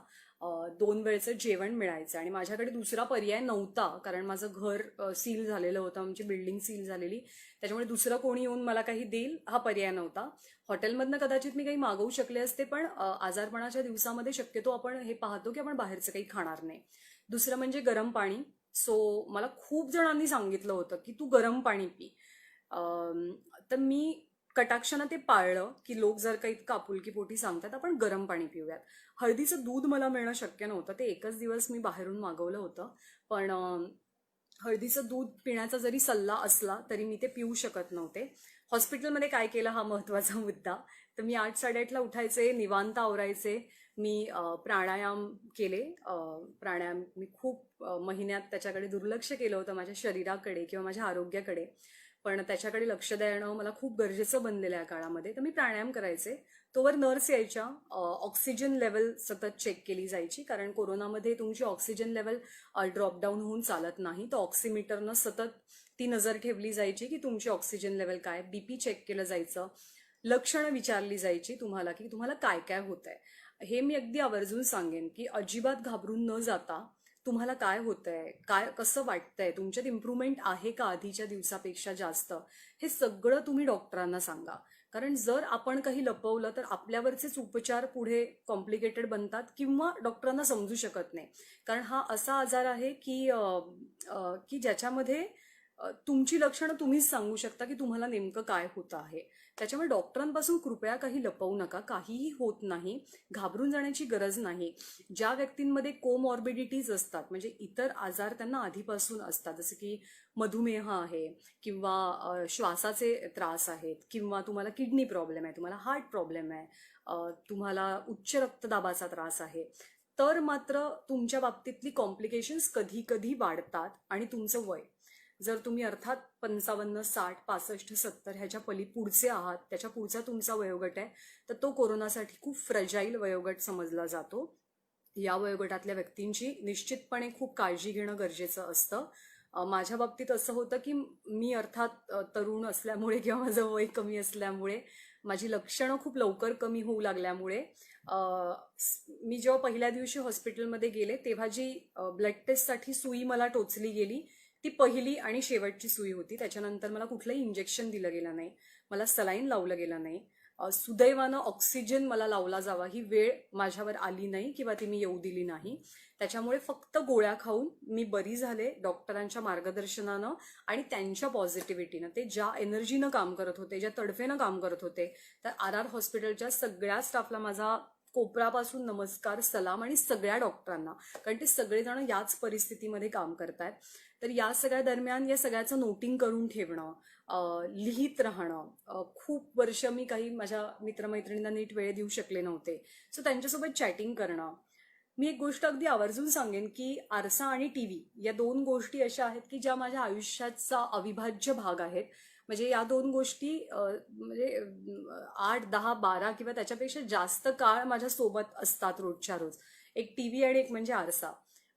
2 वेळचं जेवण मिळायचं आणि माझ्याकडे दुसरा पर्याय नव्हता. कारण माझं घर सील झालेलं होतं, आमची बिल्डिंग सील झालेली. त्याच्यामुळे दुसरं कोणी येऊन मला काही देईल हा पर्याय नव्हता. हॉटेलमधनं कदाचित मी काही मागवू शकले असते, पण आजारपणाच्या दिवसामध्ये शक्यतो आपण हे पाहतो की आपण बाहेरचं काही खाणार नाही. दुसरं म्हणजे गरम पाणी. सो मला खूप जणांनी सांगितलं होतं की तू गरम पाणी पी. तर मी कटाक्षानं ते पाळलं की लोक जर काही इतकं आपुलकीपोटी सांगतात आपण गरम पाणी पिऊयात. हळदीचं दूध मला मिळणं शक्य नव्हतं, ते एकच दिवस मी बाहेरून मागवलं होतं. पण हळदीचं दूध पिण्याचा जरी सल्ला असला तरी मी ते पिऊ शकत नव्हते. हॉस्पिटलमध्ये काय केलं हा महत्त्वाचा मुद्दा. तर मी 8-8:30ला उठायचे, निवांत आवरायचे. मी प्राणायाम केले. प्राणायाम मी खूप महिन्यात त्याच्याकडे दुर्लक्ष केलं होतं, माझ्या शरीराकडे किंवा माझ्या आरोग्याकडे. पण त्याच्याकडे लक्ष देणं मला खूप गरजेचं बनलेलं या काळामध्ये. तर मी प्राणायाम करायचे. तोवर नर्स यायच्या. ऑक्सिजन लेवल सतत चेक केली जायची, कारण कोरोनामध्ये तुमची ऑक्सिजन लेवल ड्रॉपडाऊन होऊन चालत नाही. तर ऑक्सिमीटरनं सतत ती नजर ठेवली जायची की तुमची ऑक्सिजन लेवल काय. बीपी चेक केलं जायचं. लक्षणं विचारली जायची तुम्हाला की तुम्हाला काय काय होत आहे. हे मी अगदी आवर्जून सांगेन की अजिबात घाबरून न जाता तुम्हाला काय होतंय, काय कसं वाटतंय, तुमच्यात इम्प्रूव्हमेंट आहे का आधीच्या दिवसापेक्षा जास्त, हे सगळं तुम्ही डॉक्टरांना सांगा. कारण जर आपण काही लपवलं तर आपल्यावरचेच उपचार पुढे कॉम्प्लिकेटेड बनतात किंवा डॉक्टरांना समजू शकत नाही. कारण हा असा आजार आहे की ज्याच्यामध्ये तुमची लक्षणं तुम्हीच सांगू शकता की तुम्हाला नेमकं काय होतं आहे. त्याच्यामुळे डॉक्टरांपासून कृपया काही लपवू नका. काहीही होत नाही, घाबरून जाण्याची गरज नाही. ज्या व्यक्तींमध्ये कोमॉर्बिडिटीज असतात, म्हणजे इतर आजार त्यांना आधीपासून असतात, जसं की मधुमेह आहे किंवा श्वासाचे त्रास आहेत किंवा तुम्हाला किडनी प्रॉब्लेम आहे, तुम्हाला हार्ट प्रॉब्लेम आहे, तुम्हाला उच्च रक्तदाबाचा त्रास आहे, तर मात्र तुमच्या बाबतीतली कॉम्प्लिकेशन्स कधी कधी वाढतात. आणि तुमचं वय जर तुम्ही अर्थात 55, 60, 65, 70 ह्याच्या पुढचे आहात, त्याच्या पुढचा तुमचा वयोगट आहे, तर तो कोरोनासाठी खूप फ्रजाईल वयोगट समजला जातो. या वयोगटातल्या व्यक्तींची निश्चितपणे खूप काळजी घेणं गरजेचं असतं. माझ्या बाबतीत असं होतं की मी अर्थात तरुण असल्यामुळे किंवा माझं वय कमी असल्यामुळे, माझी लक्षणं खूप लवकर कमी होऊ लागल्यामुळे, मी जेव्हा पहिल्या दिवशी हॉस्पिटलमध्ये गेले तेव्हा जी ब्लड टेस्टसाठी सुई मला टोचली गेली ती पहिली आणि शेवटची सुई होती. त्याच्यानंतर मला कुठलंही इंजेक्शन दिलं गेलं नाही, मला सलाईन लावलं गेलं नाही. सुदैवानं ऑक्सिजन मला लावला जावा ही वेळ माझ्यावर आली नाही किंवा ती मी येऊ दिली नाही. त्याच्यामुळे फक्त गोळ्या खाऊन मी बरी झाले डॉक्टरांच्या मार्गदर्शनानं आणि त्यांच्या पॉझिटिव्हिटीनं. ते ज्या एनर्जीनं काम करत होते, ज्या तडफेनं काम करत होते, तर RR हॉस्पिटलच्या सगळ्या स्टाफला माझा कोपरापासून नमस्कार, सलाम, आणि सगळ्या डॉक्टरांना, कारण ते सगळेजण याच परिस्थितीमध्ये काम करतायत. तर या सगळ्या दरम्यान या सगळ्याचं नोटिंग करून ठेवणं, लिहित राहणं. खूप वर्ष मी काही माझ्या मित्रमैत्रिणींना नीट वेळ देऊ शकले नव्हते, सो त्यांच्यासोबत चॅटिंग करणं. मी एक गोष्ट अगदी आवर्जून सांगेन की आरसा आणि टीव्ही या 2 गोष्टी अशा आहेत की ज्या माझ्या आयुष्याचा अविभाज्य भाग आहेत. म्हणजे या 2 गोष्टी म्हणजे 8, 10, 12 किंवा त्याच्यापेक्षा जास्त काळ माझ्या सोबत असतात रोजच्या रोज. एक टीव्ही आणि एक म्हणजे आरसा.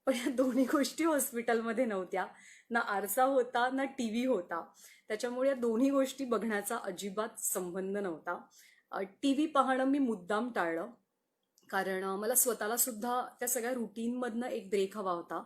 पण या दोन्ही गोष्टी हॉस्पिटलमध्ये नव्हत्या. ना आरसा होता ना टीव्ही होता. त्याच्यामुळे या दोन्ही गोष्टी बघण्याचा अजिबात संबंध नव्हता. टीव्ही पाहणं मी मुद्दाम टाळलं, कारण मला स्वतःला सुद्धा त्या सगळ्या रुटीनमधनं एक ब्रेक हवा होता.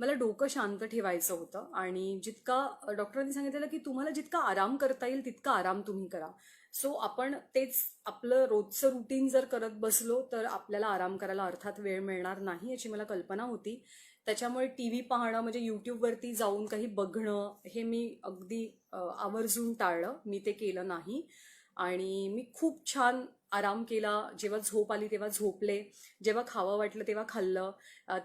मला डोकं शांत ठेवायचं होतं आणि जितका डॉक्टरांनी सांगितलेलं की तुम्हाला जितका आराम करता येईल तितका आराम तुम्ही करा. सो आपण तेच आपलं रोजचं रुटीन जर करत बसलो तर आपल्याला आराम करायला अर्थात वेळ मिळणार नाही याची मला कल्पना होती. त्याच्यामुळे टी व्ही पाहणं म्हणजे यूट्यूबवरती जाऊन काही बघणं हे मी अगदी आवर्जून टाळलं. मी ते केलं नाही आणि मी खूप छान आराम केला. जेव्हा झोप आली तेव्हा झोपले, जेव्हा खावं वाटलं तेव्हा खाल्लं.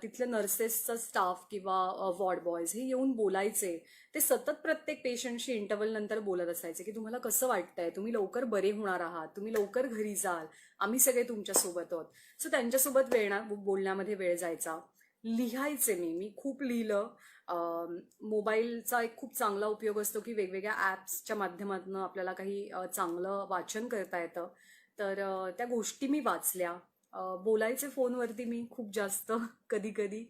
तिथल्या नर्सेसचा स्टाफ किंवा वॉर्ड बॉयज हे येऊन बोलायचे. ते सतत प्रत्येक पेशंटशी इंटरव्हल नंतर बोलत असायचे की तुम्हाला कसं वाटतंय, तुम्ही लवकर बरे होणार आहात, तुम्ही लवकर घरी जाल, आम्ही सगळे तुमच्यासोबत आहोत. सो त्यांच्यासोबत बोलण्यामध्ये वेळ जायचा. लिहायचे मी खूप लिहिलं. मोबाईलचा एक खूप चांगला उपयोग असतो की वेगवेगळ्या ॲप्सच्या माध्यमातून आपल्याला काही चांगलं वाचन करता येतं. तर त्या गोष्टी मी वाचल्या. बोलायचे फोनवरती मी खूप जास्त कधी कधी.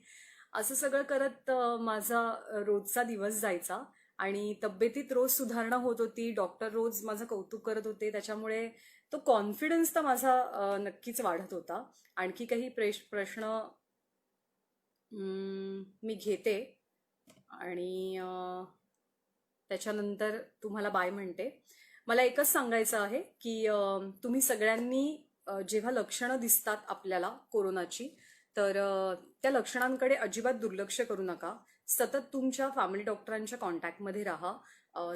असं सगळं करत माझा रोजचा दिवस जायचा आणि तब्येतीत रोज सुधारणा होत होती. डॉक्टर रोज माझं कौतुक करत होते. त्याच्यामुळे तो कॉन्फिडन्स तर माझा नक्कीच वाढत होता. आणखी काही प्रश्न मी घेते आणि त्याच्यानंतर तुम्हाला बाय म्हणते. मला एकच सांगायचं आहे की तुम्ही सगळ्यांनी जेव्हा लक्षणं दिसतात आपल्याला कोरोनाची तर त्या लक्षणांकडे अजिबात दुर्लक्ष करू नका. सतत तुमच्या फॅमिली डॉक्टरांच्या कॉन्टॅक्टमध्ये राहा.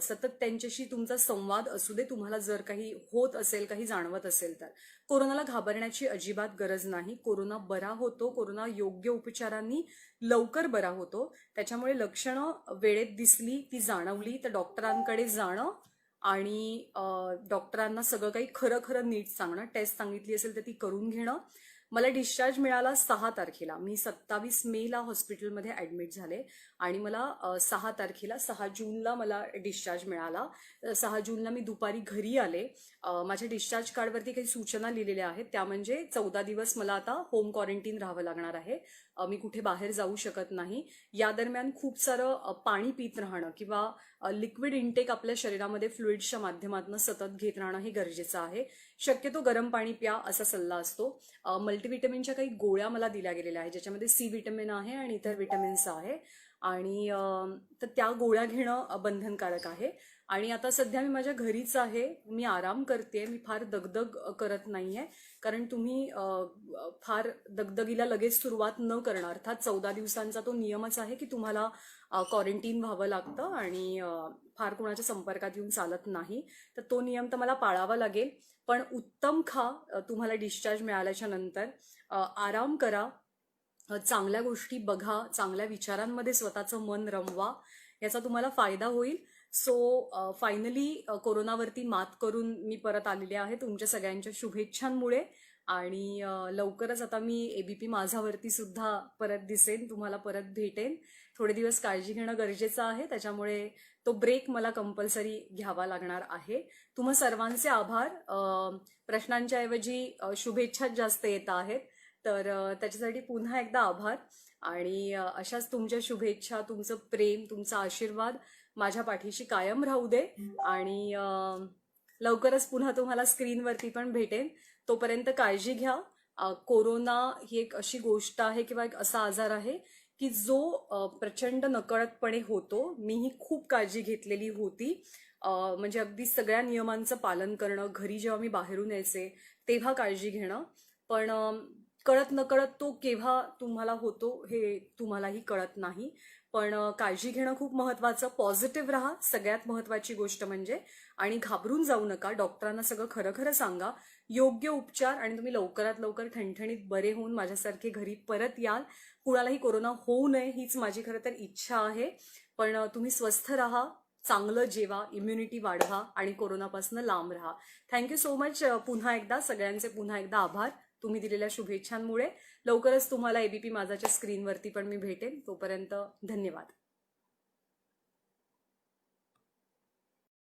सतत त्यांच्याशी तुमचा संवाद असू दे. तुम्हाला जर काही होत असेल, काही जाणवत असेल तर कोरोनाला घाबरण्याची अजिबात गरज नाही. कोरोना बरा होतो. कोरोना योग्य उपचारांनी लवकर बरा होतो. त्याच्यामुळे लक्षणं वेळेत दिसली, ती जाणवली तर डॉक्टरांकडे जाणं आणि डॉक्टरांना सगळं काही खरं खरं नीट सांगणं. टेस्ट सांगितली असेल तर ती करून घेणं. मला डिस्चार्ज मिळाला 6 तारखेला. मी 27 मेला हॉस्पिटलमध्ये ॲडमिट झाले आणि मला 6 तारखेला 6 जूनला मला डिस्चार्ज मिळाला. 6 जूनला मी दुपारी घरी आले. माझ्या डिस्चार्ज कार्डवरती काही सूचना लिहिलेल्या आहेत. त्या म्हणजे 14 दिवस मला आता होम क्वारंटीन राहावं लागणार आहे. मी कुठे बाहेर जाऊ शकत नाही. या दरम्यान खूप सारं पाणी पित राहणं किंवा लिक्विड इंटेक आपल्या शरीरामध्ये फ्लुइड्सच्या माध्यमातून सतत घेत राहणं हे गरजेचं आहे. शक्यतो गरम पाणी प्या असा सल्ला असतो. मल्टीव्हिटॅमिनच्या काही गोळ्या मला दिल्या गेलेल्या आहेत ज्याच्यामध्ये सी विटॅमिन आहे आणि इतर विटॅमिन्स आहे आणि तर त्या गोळ्या घेणं बंधनकारक आहे. आणि आता सध्या मी माझ्या घरीच आहे. मी आराम करते. मी फार दगदग करत नाहीये कारण तुम्ही फार दगदगीला लगेच सुरुवात न करणं. अर्थात 14 दिवसांचा तो नियमच आहे की तुम्हाला क्वारंटीन व्हावं लागतं आणि फार कोणाच्या संपर्कात येऊन चालत नाही. तर तो नियम तर मला पाळावा लागेल. पण उत्तम खा. तुम्हाला डिस्चार्ज मिळाल्याच्या नंतर आराम करा. चांगल्या गोष्टी बघा. चांगल्या विचारांमध्ये स्वतःचं मन रमवा. याचा तुम्हाला फायदा होईल. सो फायनली कोरोनावरती मात करून मी परत आलेले आहे तुमच्या सगळ्यांच्या शुभेच्छांमुळे. आणि लवकरच आता मी एबीपी माझावरती सुद्धा परत दिसेन, तुम्हाला परत भेटेन. थोडे दिवस काळजी घेणं गरजेचं आहे. त्याच्यामुळे तो ब्रेक मला कंपल्सरी घ्यावा लागणार आहे. तुम्हा सर्वांचे आभार. प्रश्नांच्या ऐवजी शुभेच्छा जास्त येत आहेत तर त्याच्यासाठी पुन्हा एकदा आभार. आणि अशाच तुमच्या शुभेच्छा, तुमचं प्रेम, तुमचा आशीर्वाद माझ्या पाठीशी कायम राहू दे. आणि लवकरच पुन्हा तुम्हाला स्क्रीनवरती पण भेटेन. तोपर्यंत काळजी घ्या. कोरोना ही एक अशी गोष्ट आहे किंवा एक असा आजार आहे की जो प्रचंड नकळतपणे होतो. मीही खूप काळजी घेतलेली होती. म्हणजे अगदी सगळ्या नियमांचं पालन करणं, घरी जेव्हा मी बाहेरून यायचे तेव्हा काळजी घेणं. पण कळत नकळत तो केव्हा तुम्हाला होतो हे तुम्हालाही कळत नाही. पण काळजी घेणं खूप महत्वाचं. पॉझिटिव्ह राहा सगळ्यात महत्वाची गोष्ट म्हणजे. आणि घाबरून जाऊ नका. डॉक्टरांना सगळं खरं खरं सांगा. योग्य उपचार आणि तुम्ही लवकरात लवकर ठणठणीत बरे होऊन माझ्यासारखे घरी परत याल. कुणालाही कोरोना होऊ नये हीच माझी खरं तर इच्छा आहे. पण तुम्ही स्वस्थ राहा, चांगलं जेवा, इम्युनिटी वाढवा आणि कोरोनापासून लांब राहा. Thank you so much. पुन्हा एकदा सगळ्यांचे पुन्हा एकदा आभार तुम्ही दिलेल्या शुभेच्छांमुळे. लवकरच तुम्हाला एबीपी माझाच्या स्क्रीनवरती पण मी भेटेन. तोपर्यंत धन्यवाद.